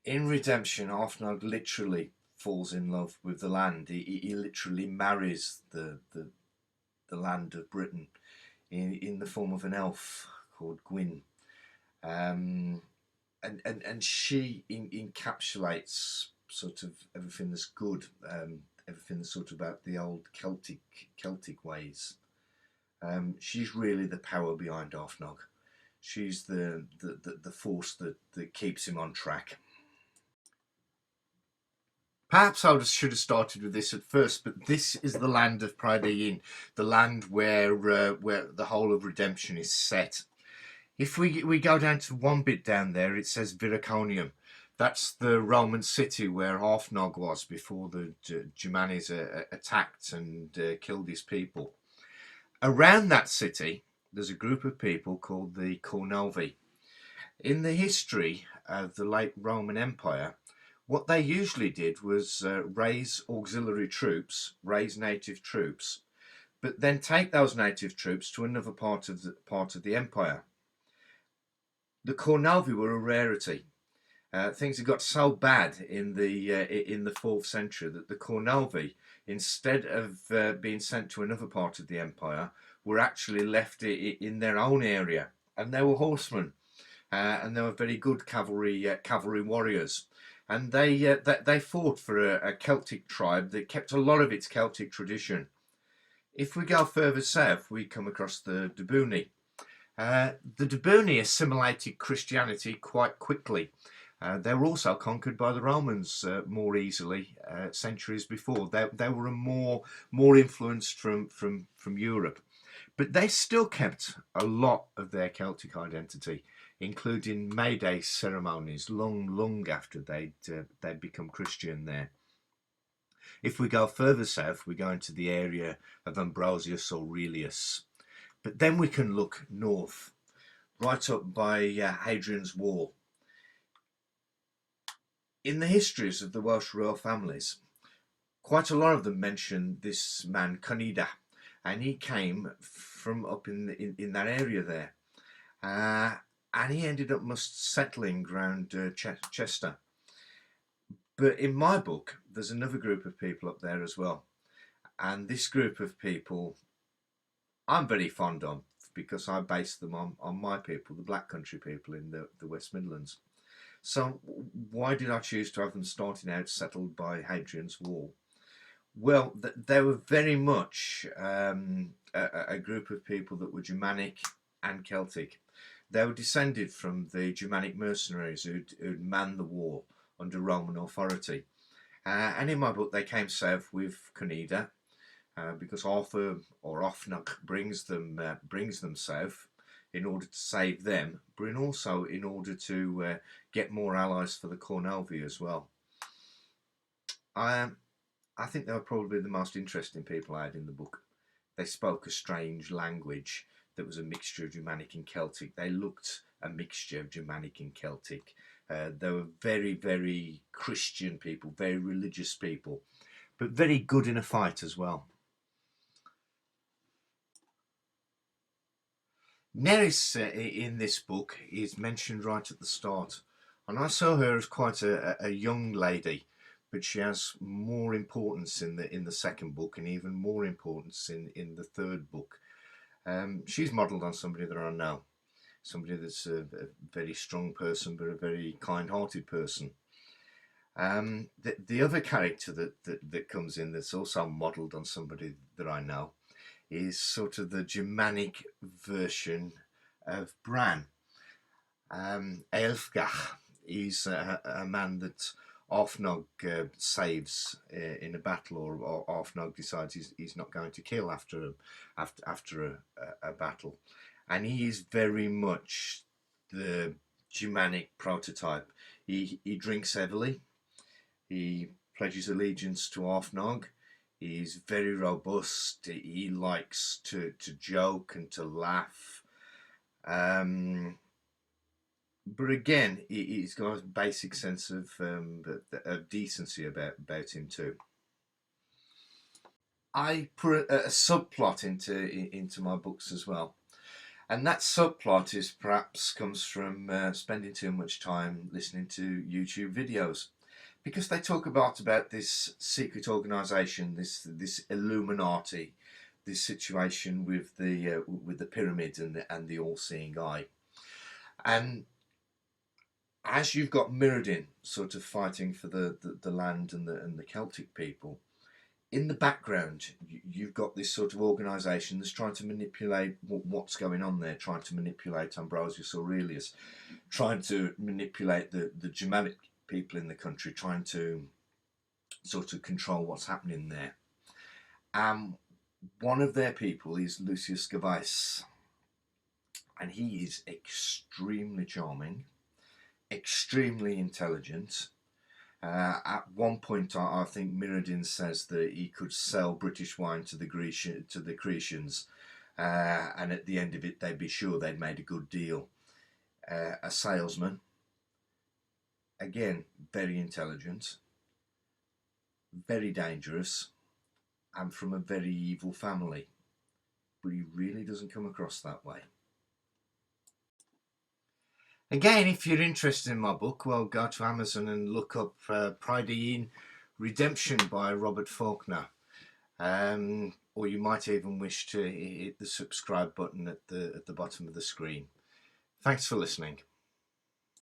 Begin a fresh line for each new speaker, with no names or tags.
In Redemption, Halfnog literally falls in love with the land. He literally marries the land of Britain in the form of an elf called Gwynne. Um, and she encapsulates sort of everything that's good, everything that's sort of about the old Celtic ways. She's really the power behind Halfnog. She's the force that keeps him on track. Perhaps I should have started with this at first, but this is the land of Prydain, the land where the whole of Redemption is set. If we go down to one bit down there, it says Viraconium. That's the Roman city where Halfnog was before the Germanics attacked and killed his people. Around that city, there's a group of people called the Cornovi. In the history of the late Roman Empire, what they usually did was raise auxiliary troops, raise native troops, but then take those native troops to another part of the empire. The Cornovi were a rarity. Things had got so bad in the 4th century that the Cornovi, instead of being sent to another part of the empire, were actually left in their own area, and they were horsemen, and they were very good cavalry warriors. And they fought for a Celtic tribe that kept a lot of its Celtic tradition. If we go further south, we come across the Dubuni. The Dubuni assimilated Christianity quite quickly. They were also conquered by the Romans more easily centuries before. They were more influenced from Europe, but they still kept a lot of their Celtic identity, including May Day ceremonies long after they'd become Christian there. If we go further south, we go into the area of Ambrosius Aurelius. But then we can look north, right up by Hadrian's Wall. In the histories of the Welsh royal families, quite a lot of them mention this man Conida, and he came from up in that area there. And he ended up settling around Chester. But in my book, there's another group of people up there as well. And this group of people I'm very fond of, because I base them on my people, the Black Country people in the West Midlands. So why did I choose to have them starting out settled by Hadrian's Wall? Well, they were very much a group of people that were Germanic and Celtic. They were descended from the Germanic mercenaries who'd manned the wall under Roman authority. And in my book, they came south with Conida, because Arthur or Ofnog brings them south in order to save them, but also in order to get more allies for the Cornovi as well. I think they were probably the most interesting people I had in the book. They spoke a strange language that was a mixture of Germanic and Celtic. They looked a mixture of Germanic and Celtic. They were very, very Christian people, very religious people, but very good in a fight as well. Nerys in this book is mentioned right at the start, and I saw her as quite a young lady, but she has more importance in the second book, and even more importance in the third book. She's modelled on somebody that I know, somebody that's a very strong person, but a very kind-hearted person. The other character that comes in that's also modelled on somebody that I know is sort of the Germanic version of Bran. Aelfgach is a man that Arfnog saves in a battle, or Arfnog decides he's not going to kill after a battle, and he is very much the Germanic prototype. He drinks heavily. He pledges allegiance to Arfnog. He's very robust. He likes to joke and to laugh. But again, he's got a basic sense of decency about him too. I put a subplot into my books as well. And that subplot is perhaps comes from spending too much time listening to YouTube videos, because they talk about this secret organisation, this Illuminati, this situation with the pyramid and the all-seeing eye. And as you've got Mirrodin sort of fighting for the land and the Celtic people, in the background you've got this sort of organisation that's trying to manipulate what's going on there, trying to manipulate Ambrosius Aurelius, trying to manipulate the Germanic people in the country, trying to sort of control what's happening there. One of their people is Lucius Gervais, and he is extremely charming, extremely intelligent. At one point, I think Mirrodin says that he could sell British wine to the Cretians, and at the end of it, they'd be sure they'd made a good deal. A salesman, again, very intelligent, very dangerous, and from a very evil family, but he really doesn't come across that way. Again, if you're interested in my book, well, go to Amazon and look up Prydain Redemption by Robert Faulkner. Or you might even wish to hit the subscribe button at the bottom of the screen. Thanks for listening.